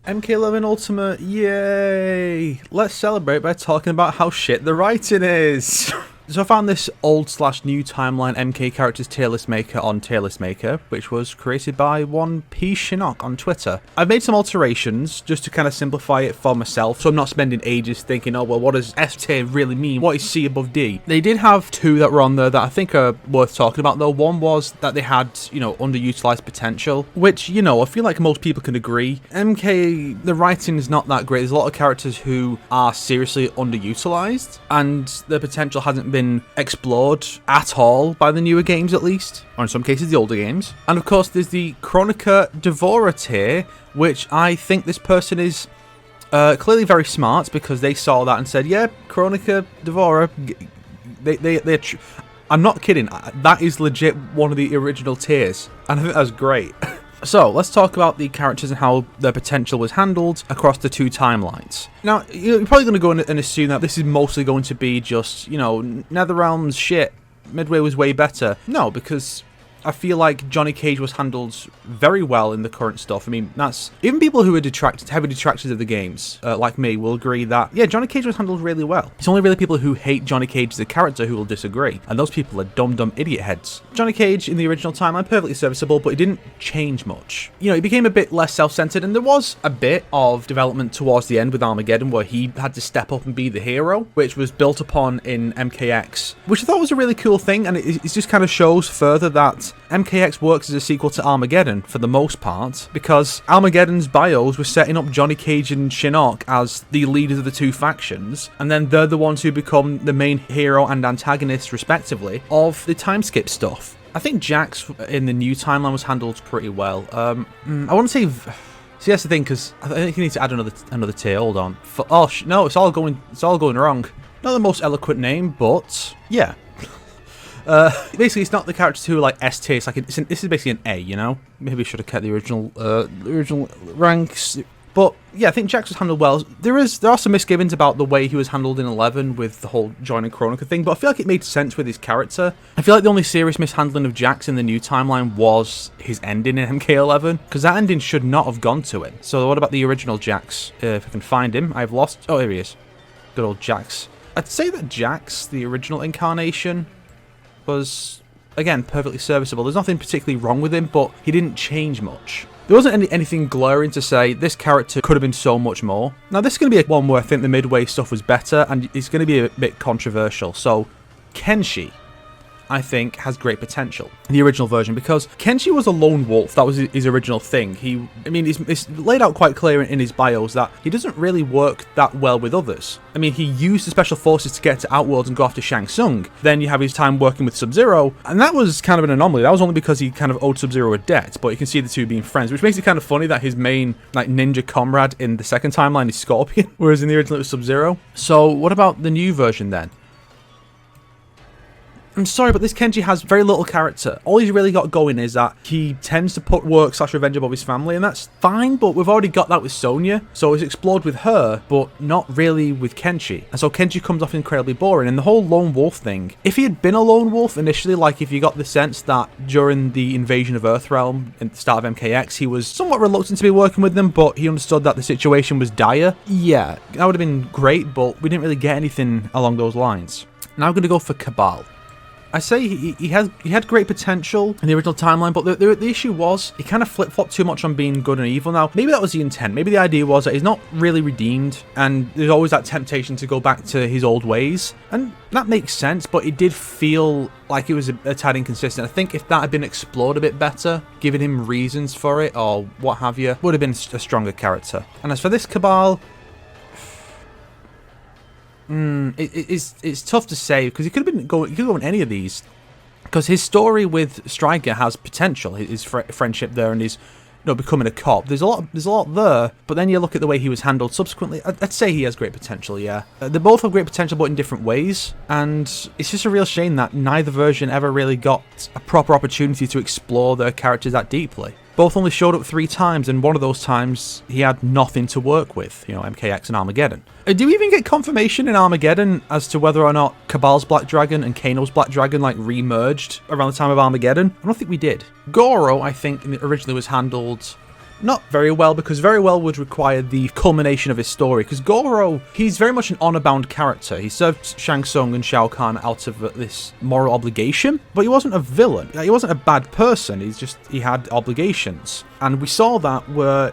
MK11 Ultimate, yay! Let's celebrate by talking about how shit the writing is. So I found this old/new timeline MK characters tier list maker on Tier List Maker, which was created by one P Shinnok on Twitter. I've made some alterations just to kind of simplify it for myself, so I'm not spending ages thinking, oh well, what does S tier really mean? What is C above D? They did have two that were on there that I think are worth talking about though. One was that they had, underutilized potential, which, I feel like most people can agree. MK, the writing is not that great. There's a lot of characters who are seriously underutilized, and their potential hasn't been explored at all by the newer games, at least, or in some cases the older games. And of course there's the Chronica Devourer tier, which I think this person is clearly very smart, because they saw that and said, yeah, Chronica Devourer, I'm not kidding, that is legit one of the original tiers, and I think that's great. So, let's talk about the characters and how their potential was handled across the two timelines. Now, you're probably going to go in and assume that this is mostly going to be just, NetherRealm's shit. Midway was way better. No, because I feel like Johnny Cage was handled very well in the current stuff. I mean, that's... Even people who are heavy detractors of the games, like me, will agree that, yeah, Johnny Cage was handled really well. It's only really people who hate Johnny Cage as a character who will disagree, and those people are dumb idiot heads. Johnny Cage in the original timeline, perfectly serviceable, but he didn't change much. He became a bit less self-centered, and there was a bit of development towards the end with Armageddon where he had to step up and be the hero, which was built upon in MKX, which I thought was a really cool thing, and it just kind of shows further that MKX works as a sequel to Armageddon for the most part, because Armageddon's bios were setting up Johnny Cage and Shinnok as the leaders of the two factions, and then they're the ones who become the main hero and antagonist, respectively, of the time skip stuff. I think Jax in the new timeline was handled pretty well. I want to say... See, that's the thing, because I think you need to add another tier. Hold on. No, it's all going wrong. Not the most eloquent name, but yeah. Basically, it's not the characters who are like S tier. This is basically an A, Maybe I should have kept the original ranks. But yeah, I think Jax was handled well. There are some misgivings about the way he was handled in 11 with the whole joining Chronica thing, but I feel like it made sense with his character. I feel like the only serious mishandling of Jax in the new timeline was his ending in MK11, because that ending should not have gone to him. So what about the original Jax? If I can find him, I've lost... Oh, here he is. Good old Jax. I'd say that Jax, the original incarnation, was, again, perfectly serviceable. There's nothing particularly wrong with him, but he didn't change much. There wasn't anything glaring to say this character could have been so much more. Now, this is going to be one where I think the Midway stuff was better, and it's going to be a bit controversial. So, Kenji, I think, has great potential in the original version, because Kenji was a lone wolf. That was his original thing. It's laid out quite clear in his bios that he doesn't really work that well with others. I mean, he used the special forces to get to Outworld and go after Shang Tsung. Then you have his time working with Subzero, and that was kind of an anomaly. That was only because he kind of owed Subzero a debt, but you can see the two being friends, which makes it kind of funny that his main ninja comrade in the second timeline is Scorpion, whereas in the original it was Subzero. So what about the new version then? I'm sorry, but this Kenji has very little character. All he's really got going is that he tends to put work/revenge above his family, and that's fine, but we've already got that with Sonya, so it's explored with her, but not really with Kenji. And so Kenji comes off incredibly boring, and the whole lone wolf thing, if he had been a lone wolf initially, like if you got the sense that during the invasion of Earthrealm at the start of MKX, he was somewhat reluctant to be working with them, but he understood that the situation was dire, yeah, that would have been great, but we didn't really get anything along those lines. Now I'm going to go for Cabal. I say he had great potential in the original timeline, but the issue was he kind of flip-flopped too much on being good and evil. Now, maybe that was the intent. Maybe the idea was that he's not really redeemed, and there's always that temptation to go back to his old ways. And that makes sense, but it did feel like it was a tad inconsistent. I think if that had been explored a bit better, giving him reasons for it, or what have you, would have been a stronger character. And as for this Cabal... It's tough to say, because he could go in any of these, because his story with Stryker has potential. His friendship there and his becoming a cop. There's a lot there, but then you look at the way he was handled subsequently. I'd say he has great potential. Yeah, they both have great potential, but in different ways. And it's just a real shame that neither version ever really got a proper opportunity to explore their characters that deeply. Both only showed up 3 times, and one of those times he had nothing to work with, MKX and Armageddon. Do we even get confirmation in Armageddon as to whether or not Cabal's Black Dragon and Kano's Black Dragon, re-merged around the time of Armageddon? I don't think we did. Goro, I think, originally was handled Not very well, because very well would require the culmination of his story, because Goro, he's very much an honor-bound character. He served Shang Tsung and Shao Khan out of this moral obligation, but he wasn't a villain. He wasn't a bad person, he had obligations. And we saw that where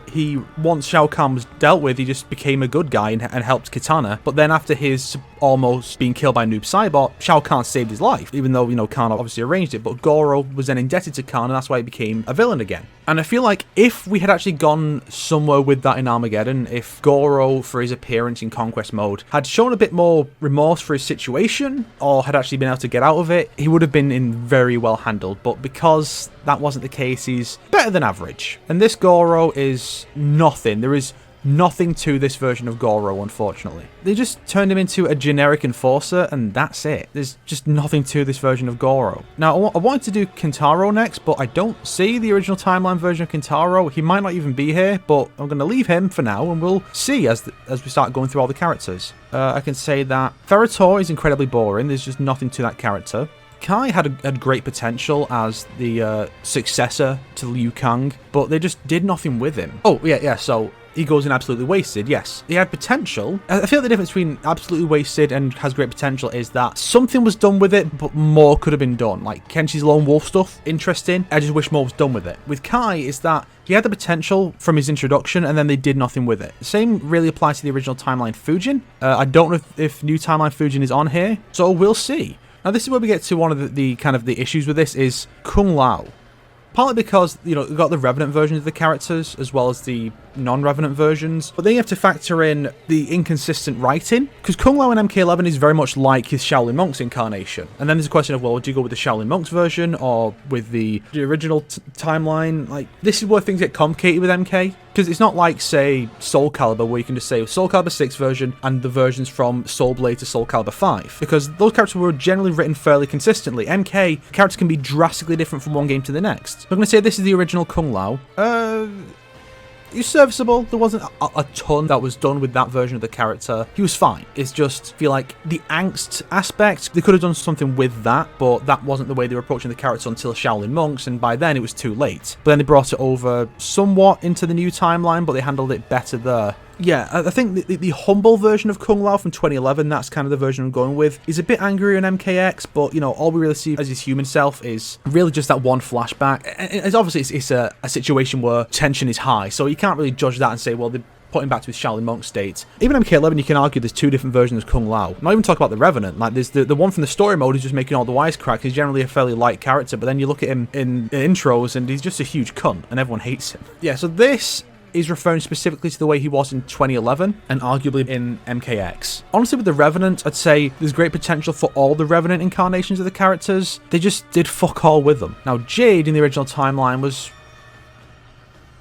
once Shao Kahn was dealt with, he just became a good guy and helped Katana. But then after his almost being killed by Noob Saibot, Shao Kahn saved his life, even though, Kahn obviously arranged it. But Goro was then indebted to Kahn, and that's why he became a villain again. And I feel like if we had actually gone somewhere with that in Armageddon, if Goro, for his appearance in Conquest Mode, had shown a bit more remorse for his situation, or had actually been able to get out of it, he would have been very well handled. But because that wasn't the case, he's better than average. And this Goro is nothing. There is nothing to this version of Goro, unfortunately. They just turned him into a generic enforcer, and that's it. There's just nothing to this version of Goro. Now, I wanted to do Kintaro next, but I don't see the original timeline version of Kintaro. He might not even be here, but I'm going to leave him for now, and we'll see as we start going through all the characters. I can say that Ferritor is incredibly boring. There's just nothing to that character. Kai had great potential as the successor to Liu Kang, but they just did nothing with him. Oh, yeah, so he goes in absolutely wasted, yes. He had potential. I feel the difference between absolutely wasted and has great potential is that something was done with it, but more could have been done. Like Kenji's lone wolf stuff, interesting. I just wish more was done with it. With Kai, is that he had the potential from his introduction, and then they did nothing with it. The same really applies to the original timeline Fujin. I don't know if new timeline Fujin is on here, so we'll see. Now, this is where we get to one of the kind of the issues with this is Kung Lao. Partly because, we've got the Revenant versions of the characters, as well as the non-Revenant versions. But then you have to factor in the inconsistent writing, because Kung Lao in MK11 is very much like his Shaolin Monks incarnation. And then there's a question of, well, do you go with the Shaolin Monks version, or with the original timeline? Like, this is where things get complicated with MK. Because it's not like, say, Soul Calibur, where you can just say Soul Calibur 6 version and the versions from Soul Blade to Soul Calibur 5. Because those characters were generally written fairly consistently. MK, characters can be drastically different from one game to the next. I'm going to say this is the original Kung Lao. He's serviceable. There wasn't a ton that was done with that version of the character. He was fine. It's just, I feel like the angst aspect, they could have done something with that, but that wasn't the way they were approaching the character until Shaolin Monks, and by then it was too late. But then they brought it over somewhat into the new timeline, but they handled it better there. Yeah, I think the humble version of Kung Lao from 2011, that's kind of the version I'm going with, is a bit angrier in MKX, but, all we really see as his human self is really just that one flashback. It's obviously it's a situation where tension is high, so you can't really judge that and say, well, they're putting back to his Shaolin Monk state. Even MK11, you can argue there's two different versions of Kung Lao. Not even talk about the Revenant. Like, there's the one from the story mode who's just making all the wisecracks. He's generally a fairly light character, but then you look at him in intros, and he's just a huge cunt, and everyone hates him. Yeah, so this is referring specifically to the way he was in 2011 and arguably in MKX. Honestly, with the Revenant, I'd say there's great potential for all the Revenant incarnations of the characters. They just did fuck all with them. Now, Jade in the original timeline was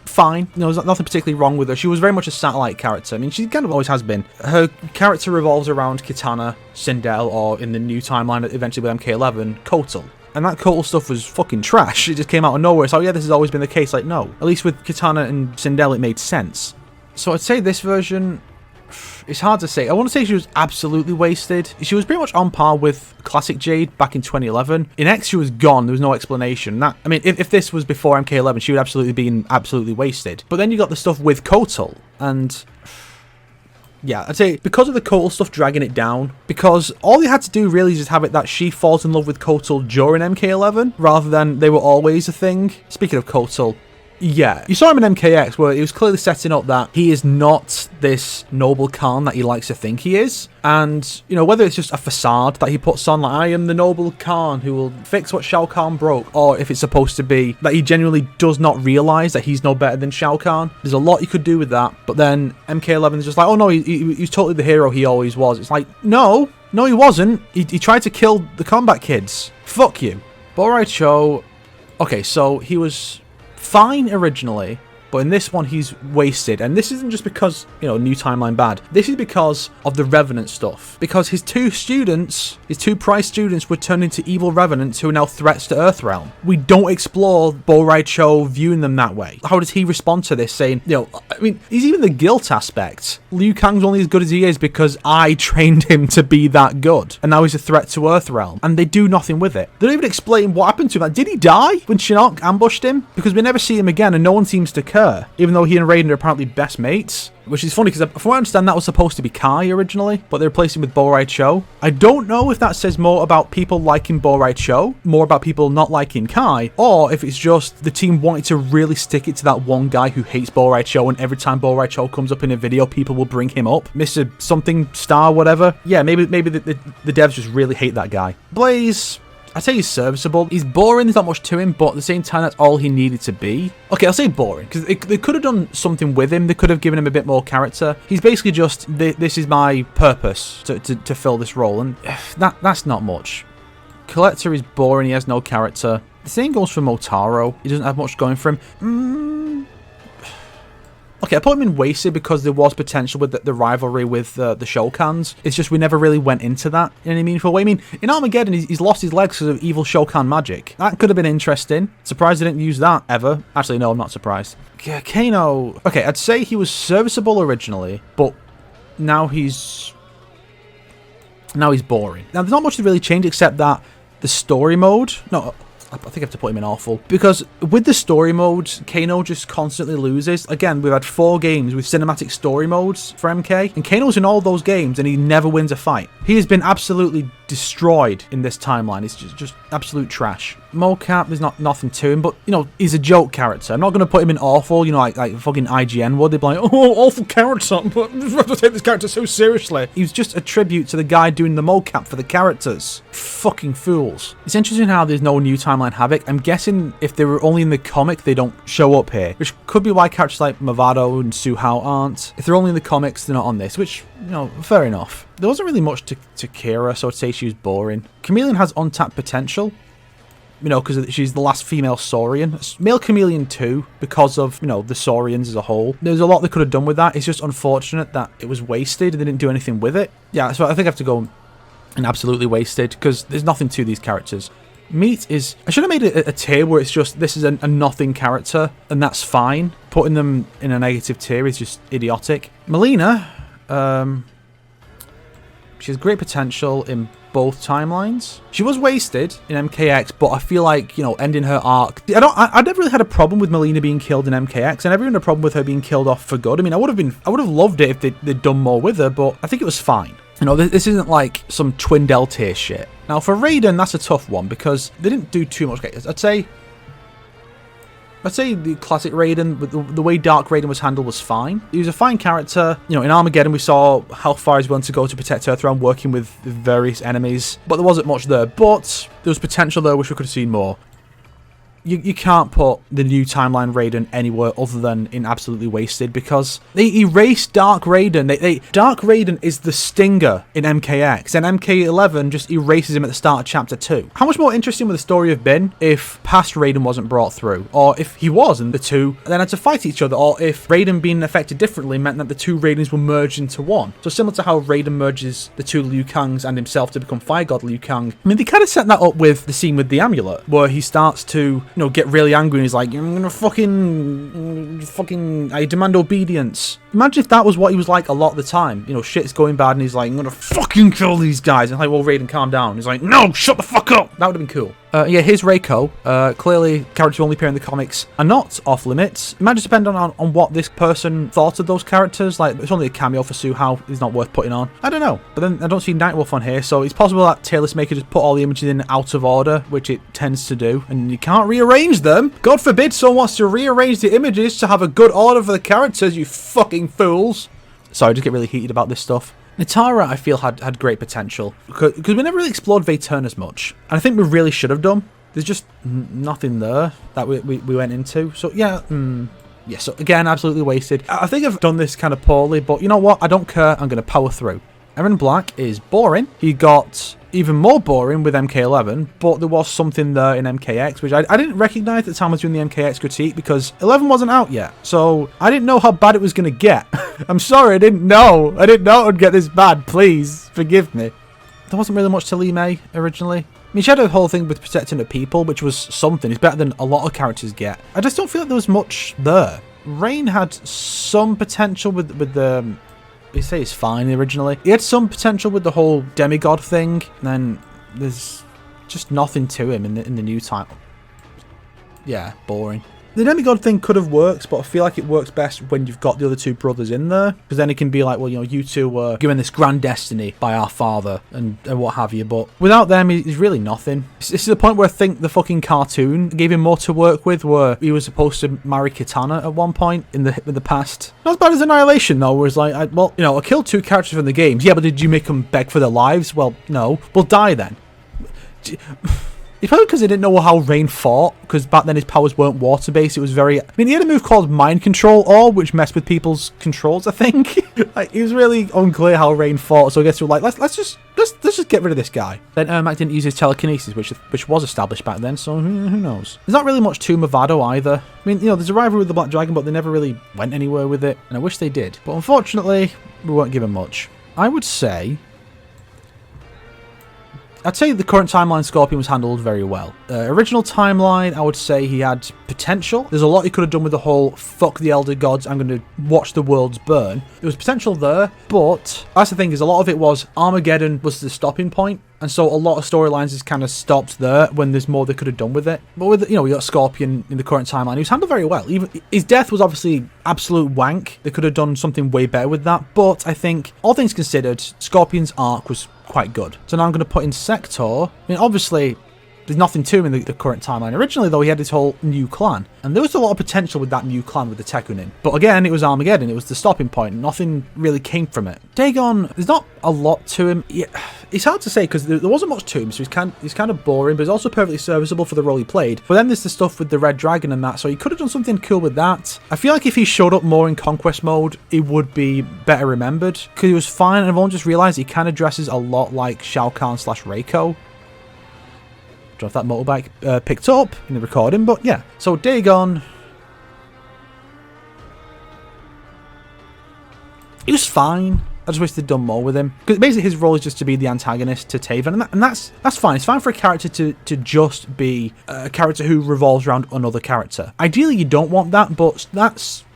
fine. There's nothing particularly wrong with her. She was very much a satellite character. I mean, she kind of always has been. Her character revolves around Katana, Sindel, or in the new timeline, eventually with MK11, Kotal. And that Kotal stuff was fucking trash. It just came out of nowhere. So yeah, this has always been the case. Like, no. At least with Katana and Sindel, it made sense. So I'd say this version, it's hard to say. I want to say she was absolutely wasted. She was pretty much on par with classic Jade back in 2011. In X, she was gone. There was no explanation. I mean, if this was before MK11, she would absolutely be absolutely wasted. But then you got the stuff with Kotal, and yeah, I'd say because of the Kotal stuff dragging it down, because all you had to do really is just have it that she falls in love with Kotal during MK11, rather than they were always a thing. Speaking of Kotal, yeah, you saw him in MKX where he was clearly setting up that he is not this noble Khan that he likes to think he is. And, whether it's just a facade that he puts on, like, I am the noble Khan who will fix what Shao Kahn broke, or if it's supposed to be that he genuinely does not realise that he's no better than Shao Kahn. There's a lot you could do with that. But then MK11 is just like, oh no, he's totally the hero he always was. It's like, no, he wasn't. He tried to kill the Kombat kids. Fuck you. But alright, Show. Okay, so he was fine originally, but in this one he's wasted. And this isn't just because, new timeline bad. This is because of the Revenant stuff. Because his two prized students were turned into evil Revenants who are now threats to Earthrealm. We don't explore Bo Raicho viewing them that way. How does he respond to this, saying, I mean, he's even the guilt aspect. Liu Kang's only as good as he is because I trained him to be that good, and now he's a threat to Earthrealm, and they do nothing with it. They don't even explain what happened to him. Like, did he die when Shinnok ambushed him? Because we never see him again, and no one seems to care. her, even though he and Raiden are apparently best mates. Which is funny, because from what I understand, that was supposed to be Kai originally, but they replaced him with Bo Raicho. I don't know if that says more about people liking Bo Raicho, more about people not liking Kai, or if it's just the team wanted to really stick it to that one guy who hates Bo Raicho, and every time Bo Raicho comes up in a video, people will bring him up. Mr. Something Star, whatever. Yeah, maybe the devs just really hate that guy. Blaze, I'd say he's serviceable. He's boring, there's not much to him, but at the same time, that's all he needed to be. Okay, I'll say boring, because they could have done something with him. They could have given him a bit more character. He's basically just, this is my purpose to fill this role, and that's not much. Collector is boring, he has no character. The same goes for Motaro. He doesn't have much going for him. Okay, I put him in wasted because there was potential with the rivalry with the Shao Khans. It's just we never really went into that in any meaningful way. I mean, in Armageddon, he's lost his legs because of evil Shao Khan magic. That could have been interesting. Surprised they didn't use that ever. Actually, no, I'm not surprised. Yeah, Kano. Okay, I'd say he was serviceable originally, but now he's boring. Now, there's not much to really change except that the story mode. No, I think I have to put him in awful. Because with the story modes, Kano just constantly loses. Again, we've had 4 games with cinematic story modes for MK. And Kano's in all those games and he never wins a fight. He has been absolutely destroyed in this timeline. It's just absolute trash. Mocap, there's nothing to him, but, you know, he's a joke character. I'm not going to put him in awful, you know, like fucking IGN would. They'd be like, oh, awful character, but we have to take this character so seriously. He was just a tribute to the guy doing the mocap for the characters. Fucking fools. It's interesting how there's no new timeline Havoc. I'm guessing if they were only in the comic, they don't show up here, which could be why characters like Movado and Suhao aren't. If they're only in the comics, they're not on this, which, you know, fair enough. There wasn't really much to Kira, so I'd say she was boring. Chameleon has untapped potential, you know, because she's the last female Saurian. Male Chameleon too, because of, you know, the Saurians as a whole. There's a lot they could have done with that. It's just unfortunate that it was wasted and they didn't do anything with it. Yeah, so I think I have to go and absolutely wasted, because there's nothing to these characters. Meat is... I should have made it a tier where it's just, this is a nothing character, and that's fine. Putting them in a negative tier is just idiotic. Melina, she has great potential in both timelines. She was wasted in MKX, but I feel like, you know, ending her arc... I never really had a problem with Melina being killed in MKX. I never had a problem with her being killed off for good. I mean, I would have loved it if they'd done more with her, but I think it was fine. You know, this isn't like some Twin Del tier shit. Now, for Raiden, that's a tough one because they didn't do too much. I'd say the classic Raiden, the way Dark Raiden was handled was fine. He was a fine character. You know, in Armageddon, we saw how far he's willing to go to protect Earthrealm, working with various enemies. But there wasn't much there. But there was potential there, which we could have seen more. You can't put the new timeline Raiden anywhere other than in absolutely wasted, because they erased Dark Raiden. Dark Raiden is the stinger in MKX, and MK11 just erases him at the start of Chapter 2. How much more interesting would the story have been if past Raiden wasn't brought through, or if he was and the two then had to fight each other, or if Raiden being affected differently meant that the two Raidens were merged into one? So similar to how Raiden merges the two Liu Kangs and himself to become Fire God Liu Kang. I mean, they kind of set that up with the scene with the amulet, where he starts to, you know, get really angry and he's like, I'm gonna fucking, I demand obedience. Imagine if that was what he was like a lot of the time. You know, shit's going bad and he's like, I'm gonna fucking kill these guys. And like, well, Raiden, calm down. He's like, no, shut the fuck up. That would have been cool. Yeah, here's Reiko. Clearly, characters who only appear in the comics are not off limits. It might just depend on what this person thought of those characters. Like, it's only a cameo for Suhao. It's not worth putting on. I don't know. But then I don't see Nightwolf on here, so it's possible that tier list maker just put all the images in out of order, which it tends to do, and you can't rearrange them. God forbid someone wants to rearrange the images to have a good order for the characters, you fucking fools. Sorry, I just get really heated about this stuff. Nitara, I feel, had great potential, because we never really explored Vayturn as much, and I think we really should have done. There's just nothing there that we went into. So yeah, yeah. So again, absolutely wasted. I think I've done this kind of poorly, but you know what? I don't care. I'm going to power through. Eren Black is boring. He got even more boring with MK11, but there was something there in MKX, which I didn't recognize at the time I was doing the MKX critique, because 11 wasn't out yet. So I didn't know how bad it was going to get. I'm sorry, I didn't know. I didn't know it would get this bad. Please, forgive me. There wasn't really much to Lee Mei originally. I mean, she had a whole thing with protecting the people, which was something. It's better than a lot of characters get. I just don't feel like there was much there. Rain had some potential with the... You say it's fine originally. He had some potential with the whole demigod thing, and then there's just nothing to him in the new title. Yeah, boring. the demigod thing could have worked, but I feel like it works best when you've got the other two brothers in there, because then it can be like, well, you know, you two were given this grand destiny by our father and what have you, but without them, he's really nothing. This is the point where I think the fucking cartoon gave him more to work with, where he was supposed to marry Katana at one point in the past. Not as bad as Annihilation, though, where it's like, well, you know, I killed two characters from the games. Yeah, but did you make them beg for their lives? Well, no. Well, die then. It's probably because he didn't know how Rain fought, because back then his powers weren't water-based. It was very... I mean, he had a move called Mind Control Orb, which messed with people's controls, I think. Like, it was really unclear how Rain fought, so I guess we were like, let's just get rid of this guy. Then Ermac didn't use his telekinesis, which was established back then, so who knows. There's not really much to Movado either. I mean, you know, there's a rivalry with the Black Dragon, but they never really went anywhere with it, and I wish they did. But unfortunately, we weren't given much. I would say... I'd say the current timeline Scorpion was handled very well. Original timeline, I would say he had potential. There's a lot he could have done with the whole, fuck the Elder Gods, I'm going to watch the worlds burn. There was potential there, but that's the thing, is a lot of it was Armageddon was the stopping point. And so a lot of storylines is kind of stopped there when there's more they could have done with it. But with, you know, we got Scorpion in the current timeline. He was handled very well. Even his death was obviously absolute wank. They could have done something way better with that. But I think, all things considered, Scorpion's arc was quite good. So now I'm going to put in Sector. I mean, obviously, there's nothing to him in the current timeline. Originally, though, he had his whole new clan. And there was a lot of potential with that new clan with the Tekunin. But again, it was Armageddon. It was the stopping point. Nothing really came from it. Dagon, there's not a lot to him. Yeah, it's hard to say because there wasn't much to him. So he's kind of boring, but he's also perfectly serviceable for the role he played. But then there's the stuff with the Red Dragon and that. So he could have done something cool with that. I feel like if he showed up more in Conquest mode, he would be better remembered. Because he was fine. And I've only just realized he kind of dresses a lot like Shao Khan / Reiko. Don't know if that motorbike picked up in the recording, but yeah. So Dagon, he was fine. I just wish they'd done more with him, because basically his role is just to be the antagonist to Taven, and that's fine. It's fine for a character to just be a character who revolves around another character. Ideally, you don't want that, but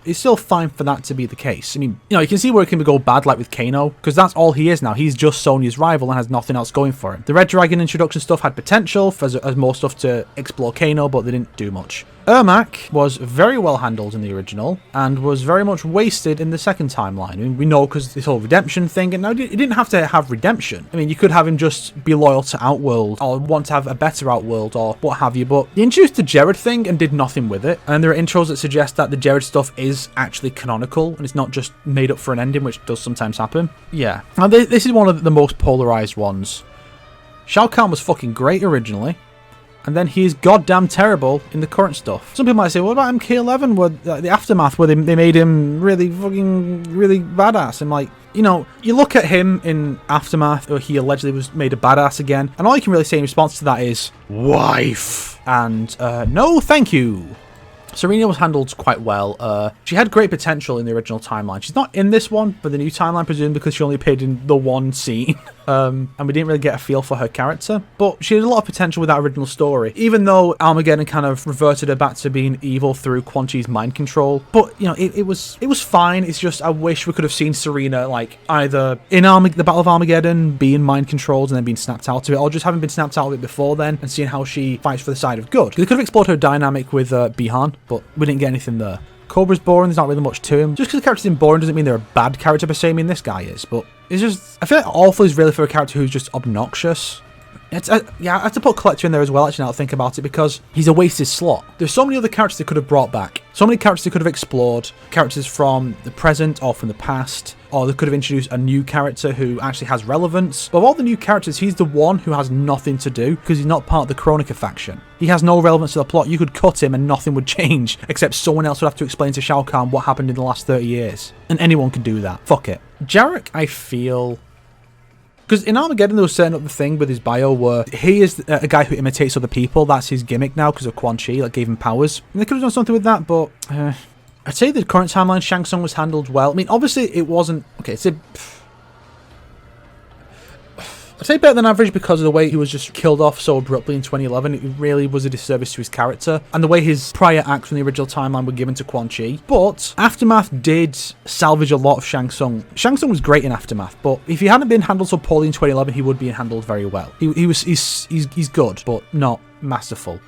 it's still fine for that to be the case. I mean, you know, you can see where it can go bad, like with Kano, because that's all he is now. He's just Sonya's rival and has nothing else going for him. The Red Dragon introduction stuff had potential as more stuff to explore Kano, but they didn't do much. Ermac was very well handled in the original and was very much wasted in the second timeline. I mean, we know because this whole redemption thing, and now he didn't have to have redemption. I mean, you could have him just be loyal to Outworld or want to have a better Outworld or what have you, but he introduced the Jared thing and did nothing with it. And there are intros that suggest that the Jared stuff is actually canonical and it's not just made up for an ending, which does sometimes happen. Yeah. Now, this is one of the most polarized ones. Shao Kahn was fucking great originally, and then he's goddamn terrible in the current stuff. Some people might say, what about MK11, where the Aftermath, where they made him really badass? I'm like, you know, you look at him in Aftermath, where he allegedly was made a badass again, and all you can really say in response to that is, wife! And, no thank you. Serena was handled quite well. She had great potential in the original timeline. She's not in this one, but the new timeline, presumably because she only appeared in the one scene. And we didn't really get a feel for her character. But she had a lot of potential with that original story. Even though Armageddon kind of reverted her back to being evil through Quan Chi's mind control. But, you know, it was fine. It's just I wish we could have seen Serena, like, either in the Battle of Armageddon being mind controlled and then being snapped out of it, or just having been snapped out of it before then and seeing how she fights for the side of good. They could have explored her dynamic with Bihan, but we didn't get anything there. Cobra's boring, there's not really much to him. Just because the character's in boring doesn't mean they're a bad character per se. I mean, this guy is, but it's just, I feel like Awful is really for a character who's just obnoxious. Yeah, I have to put Collector in there as well, actually, now to think about it, because he's a wasted slot. There's so many other characters they could have brought back. So many characters they could have explored. Characters from the present or from the past. Or they could have introduced a new character who actually has relevance. But of all the new characters, he's the one who has nothing to do, because he's not part of the Kronika faction. He has no relevance to the plot. You could cut him and nothing would change, except someone else would have to explain to Shao Kahn what happened in the last 30 years. And anyone can do that. Fuck it. Jarek, I feel... Because in Armageddon, they were setting up the thing with his bio where he is a guy who imitates other people. That's his gimmick now because of Quan Chi, that gave him powers. And they could have done something with that, but... I'd say the current timeline, Shang Tsung was handled well. I mean, obviously, it wasn't... Okay, I'd say better than average because of the way he was just killed off so abruptly in 2011. It really was a disservice to his character. And the way his prior acts from the original timeline were given to Quan Chi. But Aftermath did salvage a lot of Shang Tsung. Shang Tsung was great in Aftermath, but if he hadn't been handled so poorly in 2011, he would be handled very well. He's good, but not masterful.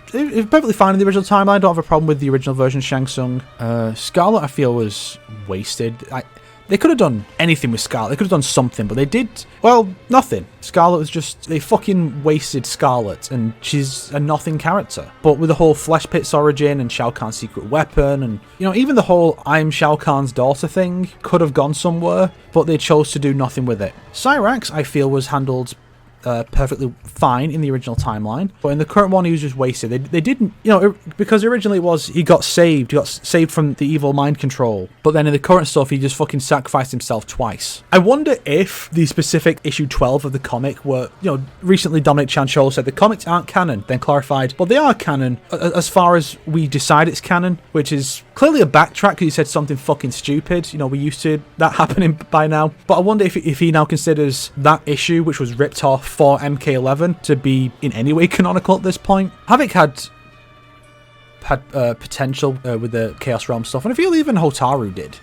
perfectly fine in the original timeline. I don't have a problem with the original version of Shang Tsung. Scarlet, I feel, was wasted. They could have done anything with Scarlet. They could have done something, but they did, well, nothing. Scarlet was just, they fucking wasted Scarlet, and she's a nothing character. But with the whole Flesh Pit's origin and Shao Kahn's secret weapon, and, you know, even the whole I'm Shao Kahn's daughter thing could have gone somewhere, but they chose to do nothing with it. Cyrax, I feel, was handled perfectly fine in the original timeline, but in the current one he was just wasted. They didn't, you know, because originally it was he got saved from the evil mind control, but then in the current stuff he just fucking sacrificed himself twice. I wonder if the specific issue 12 of the comic were, you know, recently Dominic Chanchol said the comics aren't canon, then clarified, well, they are canon as far as we decide it's canon, which is clearly a backtrack because he said something fucking stupid. You know, we're used to that happening by now, but I wonder if he now considers that issue, which was ripped off for MK11, to be in any way canonical at this point. Havoc had potential with the Chaos Realm stuff, and I feel even Hotaru did.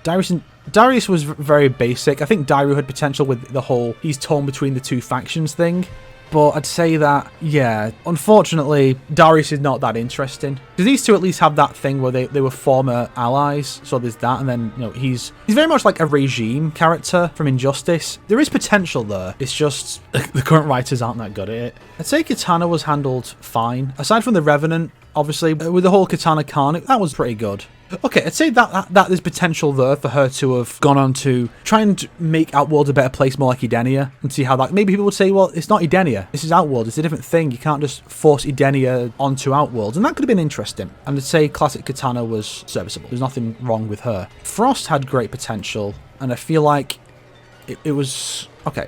Darius was very basic. I think Dairu had potential with the whole he's torn between the two factions thing. But I'd say that, yeah, unfortunately, Darius is not that interesting. Because these two at least have that thing where they were former allies, so there's that, and then, you know, he's very much like a regime character from Injustice. There is potential there, it's just the current writers aren't that good at it. I'd say Katana was handled fine. Aside from the Revenant, obviously, with the whole Katana Khan, that was pretty good. Okay, I'd say that there's potential there for her to have gone on to try and make Outworld a better place, more like Edenia, and see how that... Maybe people would say, well, it's not Edenia, this is Outworld, it's a different thing, you can't just force Edenia onto Outworld, and that could have been interesting. And I'd say classic Katana was serviceable, there's nothing wrong with her. Frost had great potential, and I feel like it was... Okay,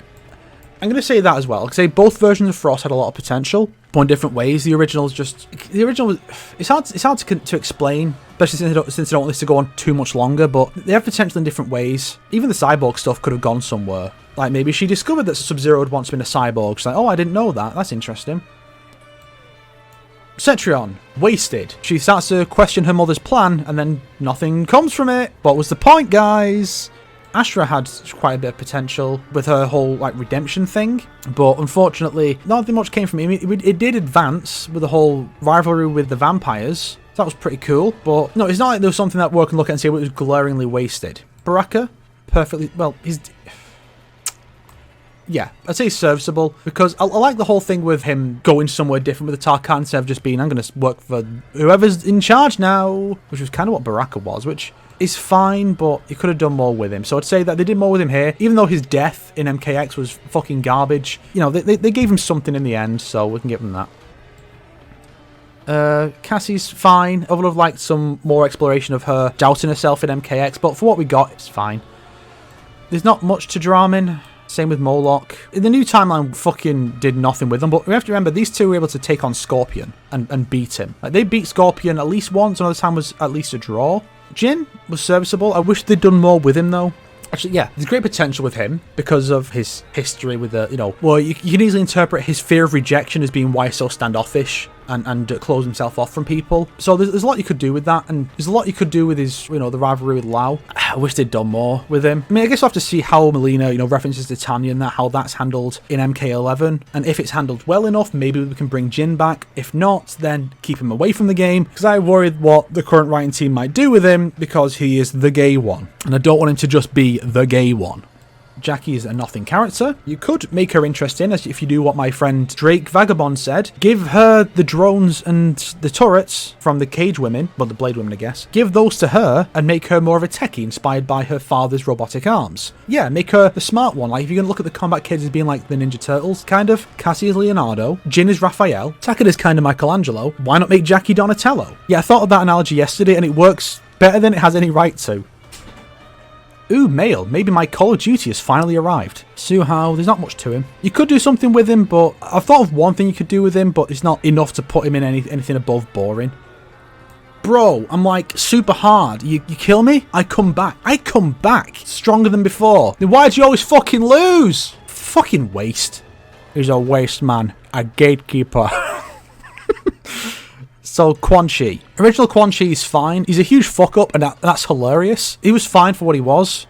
I'm going to say that as well. I'll say both versions of Frost had a lot of potential, but in different ways. The original was... It's hard to explain, especially since I don't want this to go on too much longer, but they have potential in different ways. Even the cyborg stuff could have gone somewhere. Like, maybe she discovered that Subzero had once been a cyborg. She's like, oh, I didn't know that. That's interesting. Cetrion, wasted. She starts to question her mother's plan, and then nothing comes from it. What was the point, guys? Astra had quite a bit of potential with her whole, like, redemption thing, but unfortunately, nothing much came from it. I mean, it did advance with the whole rivalry with the vampires. That was pretty cool, but no, it's not like there was something that we can look at and say it was glaringly wasted. Barakah, perfectly, well, yeah, I'd say serviceable, because I like the whole thing with him going somewhere different with the Tarkan instead of just being, I'm going to work for whoever's in charge now, which was kind of what Barakah was, which is fine, but you could have done more with him. So I'd say that they did more with him here, even though his death in MKX was fucking garbage. You know, they gave him something in the end, so we can give him that. Cassie's fine. I would have liked some more exploration of her doubting herself in MKX, but for what we got, it's fine. There's not much to Dramin. Same with Moloch. In the new timeline, fucking did nothing with them, but we have to remember, these two were able to take on Scorpion and beat him. Like, they beat Scorpion at least once, another time was at least a draw. Jin was serviceable. I wish they'd done more with him, though. Actually, yeah, there's great potential with him because of his history with the, you know, well, you can easily interpret his fear of rejection as being why he's so standoffish and close himself off from people. So there's a lot you could do with that, and there's a lot you could do with his, you know, the rivalry with Lau. I wish they'd done more with him. I mean, I guess we'll have to see how Melina, you know, references to Tanya and that, how that's handled in MK11, and if it's handled well enough, maybe we can bring Jin back. If not, then keep him away from the game, because I worried what the current writing team might do with him, because he is the gay one, and I don't want him to just be the gay one. Jackie is a nothing character. You could make her interesting, as if you do what my friend Drake Vagabond said. Give her the drones and the turrets from the Cage Women, well, the Blade Women, I guess. Give those to her and make her more of a techie inspired by her father's robotic arms. Yeah, make her the smart one. Like, if you're going to look at the Combat Kids as being like the Ninja Turtles, kind of. Cassie is Leonardo. Jin is Raphael. Takada's kind of Michelangelo. Why not make Jackie Donatello? Yeah, I thought of that analogy yesterday, and it works better than it has any right to. Ooh, mail. Maybe my Call of Duty has finally arrived. Suhao, there's not much to him. You could do something with him, but I've thought of one thing you could do with him, but it's not enough to put him in anything above boring. Bro, I'm like super hard. You kill me, I come back. I come back stronger than before. Then why'd you always fucking lose? Fucking waste. He's a waste man. A gatekeeper. So, Quan Chi. Original Quan Chi is fine. He's a huge fuck-up, and that's hilarious. He was fine for what he was.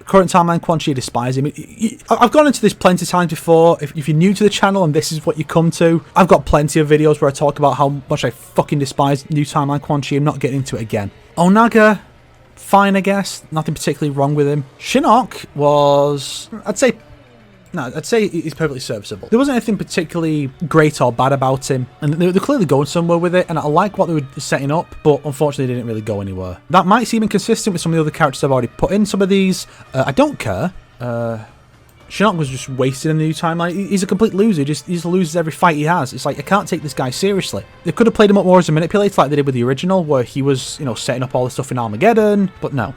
Current timeline, Quan Chi despise him. I've gone into this plenty of times before. If you're new to the channel and this is what you come to, I've got plenty of videos where I talk about how much I fucking despise new timeline Quan Chi. I'm not getting into it again. Onaga, fine, I guess. Nothing particularly wrong with him. Shinnok was, I'd say he's perfectly serviceable. There wasn't anything particularly great or bad about him, and they're clearly going somewhere with it, and I like what they were setting up, but unfortunately they didn't really go anywhere. That might seem inconsistent with some of the other characters I've already put in some of these. I don't care. Shinnok was just wasted in the new timeline. He's a complete loser. He just loses every fight he has. It's like, I can't take this guy seriously. They could have played him up more as a manipulator like they did with the original, where he was, you know, setting up all the stuff in Armageddon, but no.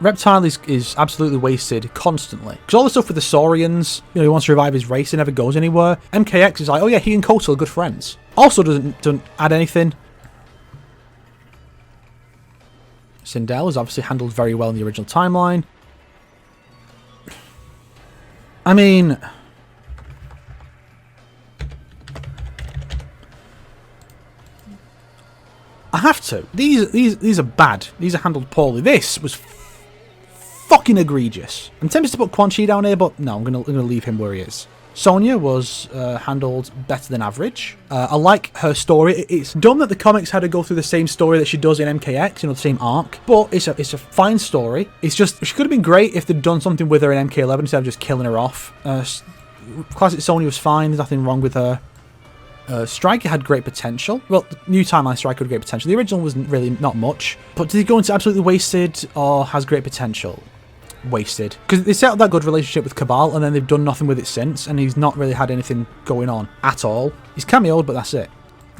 Reptile is absolutely wasted constantly. Because all the stuff with the Saurians, you know, he wants to revive his race, it never goes anywhere. MKX is like, oh yeah, he and Kotal are good friends. Also doesn't add anything. Sindel is obviously handled very well in the original timeline. I mean, I have to. These are bad. These are handled poorly. This was fucking egregious. I'm tempted to put Quan Chi down here, but no, I'm gonna leave him where he is. Sonya was handled better than average. I like her story. It's dumb that the comics had to go through the same story that she does in MKX, you know, the same arc, but it's a fine story. It's just, she could have been great if they'd done something with her in MK11 instead of just killing her off. Classic Sonya was fine. There's nothing wrong with her. Striker had great potential. Well, the new timeline Striker had great potential. The original was really not much. But did he go into absolutely wasted or has great potential? Wasted. Because they set up that good relationship with Cabal and then they've done nothing with it since, and he's not really had anything going on at all. He's cameoed, but that's it.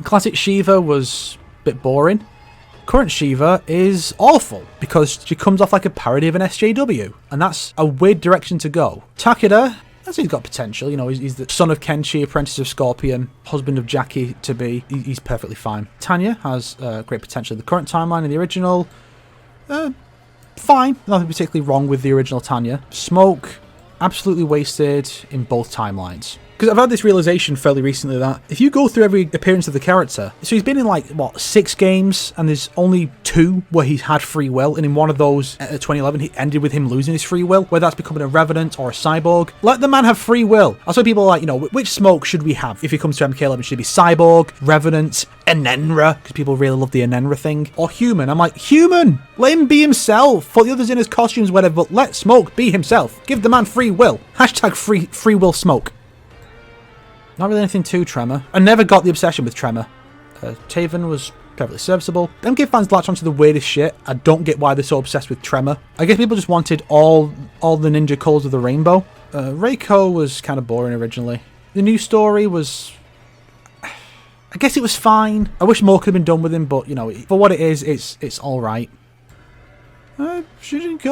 Classic Shiva was a bit boring. Current Shiva is awful because she comes off like a parody of an SJW, and that's a weird direction to go. Takeda, I'd say he's got potential. You know, he's the son of Kenji, apprentice of Scorpion, husband of Jackie to be. He's perfectly fine. Tanya has great potential in the current timeline. In the original, fine. Nothing particularly wrong with the original Tanya. Smoke, absolutely wasted in both timelines. Because I've had this realization fairly recently that if you go through every appearance of the character, so he's been in like, what, 6 games, and there's only 2 where he's had free will, and in one of those, at 2011, he ended with him losing his free will, whether that's becoming a Revenant or a Cyborg. Let the man have free will. That's why people are like, you know, which Smoke should we have if he comes to MK11? Should it be Cyborg, Revenant, Enenra, because people really love the Enenra thing, or Human? I'm like, Human! Let him be himself. Put the others in his costumes, whatever, but let Smoke be himself. Give the man free will. Hashtag free will Smoke. Not really anything too Tremor. I never got the obsession with Tremor. Taven was perfectly serviceable. MK fans latch onto the weirdest shit. I don't get why they're so obsessed with Tremor. I guess people just wanted all the ninja colours of the rainbow. Reiko was kind of boring originally. The new story was, I guess it was fine. I wish more could have been done with him, but you know, for what it is, it's all right. Shouldn't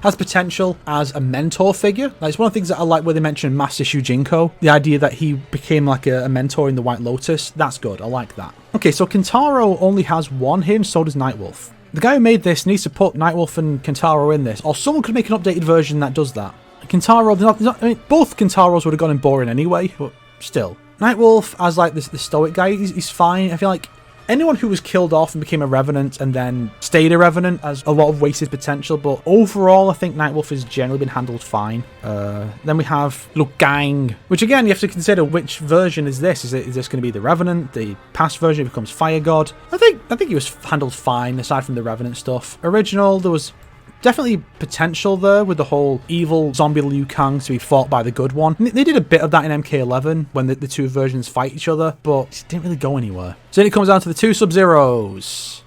has potential as a mentor figure. Like, it's one of the things that I like where they mention Master Shujinko. The idea that he became like a mentor in the White Lotus. That's good. I like that. Okay, so Kentaro only has 1 here, and so does Nightwolf. The guy who made this needs to put Nightwolf and Kentaro in this, or someone could make an updated version that does that. Kentaro, I mean, both Kentaros would have gone in boring anyway, but still. Nightwolf as like the stoic guy, he's fine. I feel like anyone who was killed off and became a Revenant and then stayed a Revenant has a lot of wasted potential, but overall I think Nightwolf has generally been handled fine. Then we have Liu Kang, which again you have to consider which version is this. Is this going to be the Revenant? The past version becomes Fire God. I think he was handled fine aside from the Revenant stuff. Original, there was definitely potential there with the whole evil zombie Liu Kang to be fought by the good one. They did a bit of that in MK11 when the 2 versions fight each other, but it didn't really go anywhere. So then it comes down to the 2 Subzeros.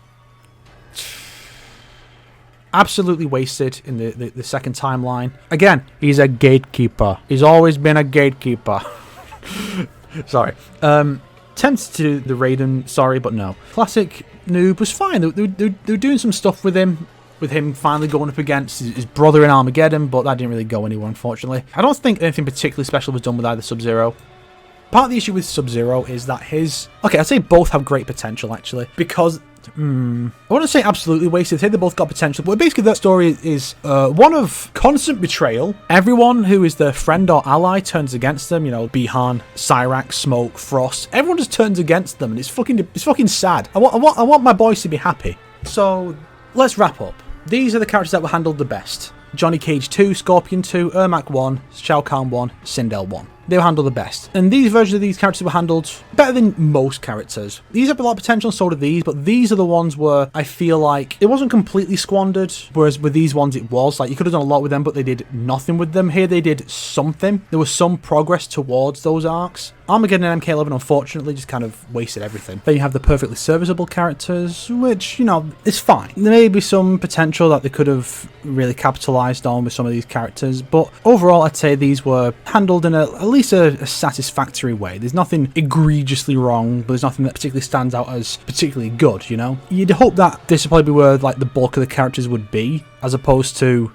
Absolutely wasted in the second timeline. Again, he's a gatekeeper. He's always been a gatekeeper. Sorry. Tempted to do the Raiden, sorry, but no. Classic Noob was fine. They were doing some stuff with him finally going up against his brother in Armageddon, but that didn't really go anywhere, unfortunately. I don't think anything particularly special was done with either Subzero. Part of the issue with Subzero is that okay, I'd say both have great potential, actually, because I wouldn't say absolutely wasted. I'd say they both got potential, but basically that story is one of constant betrayal. Everyone who is their friend or ally turns against them. You know, Bihan, Cyrax, Smoke, Frost. Everyone just turns against them, and it's fucking sad. I want my boys to be happy. So let's wrap up. these are the characters that were handled the best. Johnny Cage 2, Scorpion 2, Ermac 1, Shao Khan 1, Sindel 1. They were handled the best. And these versions of these characters were handled better than most characters. These have a lot of potential, so do these, but these are the ones where I feel like it wasn't completely squandered, whereas with these ones it was. Like, you could have done a lot with them, but they did nothing with them. Here they did something. There was some progress towards those arcs. Armageddon and MK11 unfortunately just kind of wasted everything. Then you have the perfectly serviceable characters, which, you know, is fine. There may be some potential that they could have really capitalized on with some of these characters, but overall I'd say these were handled in at least a satisfactory way. There's nothing egregiously wrong, but there's nothing that particularly stands out as particularly good, you know? You'd hope that this would probably be where like the bulk of the characters would be, as opposed to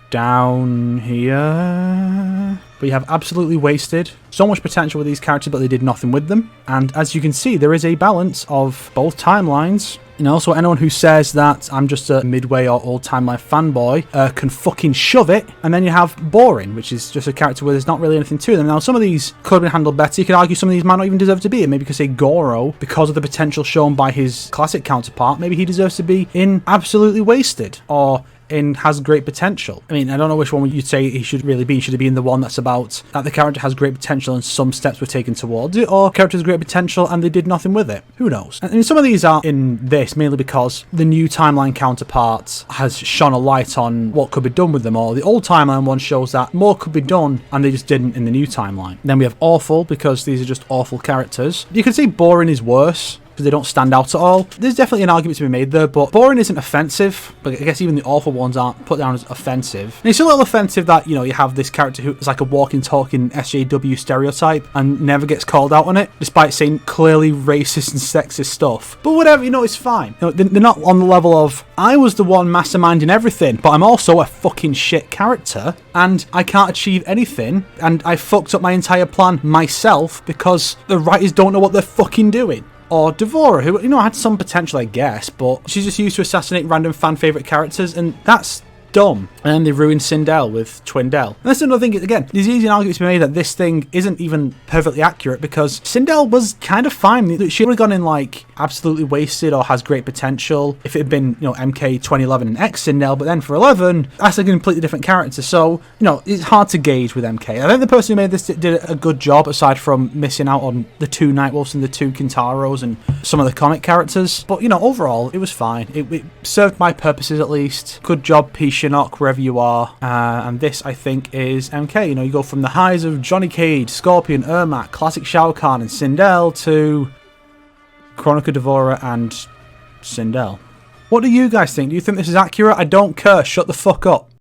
down here. But you have absolutely wasted so much potential with these characters, but they did nothing with them. And as you can see, there is a balance of both timelines. You know, so anyone who says that I'm just a midway or old timeline fanboy can fucking shove it. And then you have Boring, which is just a character where there's not really anything to them. Now, some of these could have been handled better. You could argue some of these might not even deserve to be in. Maybe you could say Goro, because of the potential shown by his classic counterpart, maybe he deserves to be in Absolutely Wasted, or in Has Great Potential. I mean, I don't know which one you'd say he should really be. Should he be in the one that's about that the character has great potential and some steps were taken towards it, or character has great potential and they did nothing with it? Who knows? And some of these are in this mainly because the new timeline counterpart has shone a light on what could be done with them, or the old timeline one shows that more could be done and they just didn't in the new timeline. Then we have Awful, because these are just awful characters. You could say Boring is worse, because they don't stand out at all. There's definitely an argument to be made there, but Boring isn't offensive, but I guess even the awful ones aren't put down as offensive. And it's a little offensive that, you know, you have this character who is like a walking, talking SJW stereotype and never gets called out on it, despite saying clearly racist and sexist stuff. But whatever, you know, it's fine. You know, they're not on the level of, I was the one masterminding everything, but I'm also a fucking shit character, and I can't achieve anything, and I fucked up my entire plan myself because the writers don't know what they're fucking doing. Or Devora, who, you know, had some potential, I guess, but she's just used to assassinate random fan favourite characters, and that's dumb. And then they ruined Sindel with Twindel. And that's another thing, again, there's easy an argument to be made that this thing isn't even perfectly accurate, because Sindel was kind of fine. She would have gone in like Absolutely Wasted or Has Great Potential if it had been, you know, MK 2011 and X Sindel, but then for 11, that's a completely different character. So, you know, it's hard to gauge with MK. I think the person who made this did a good job, aside from missing out on the 2 Nightwolves and the 2 Kintaros and some of the comic characters. But, you know, overall, it was fine. It served my purposes at least. Good job, P. Shinnok, wherever you are. And this, I think, is MK. You know, you go from the highs of Johnny Cage, Scorpion, Ermac, classic Shao Khan, and Sindel to Chronica Devora and Sindel. What do you guys think? Do you think this is accurate? I don't care. Shut the fuck up.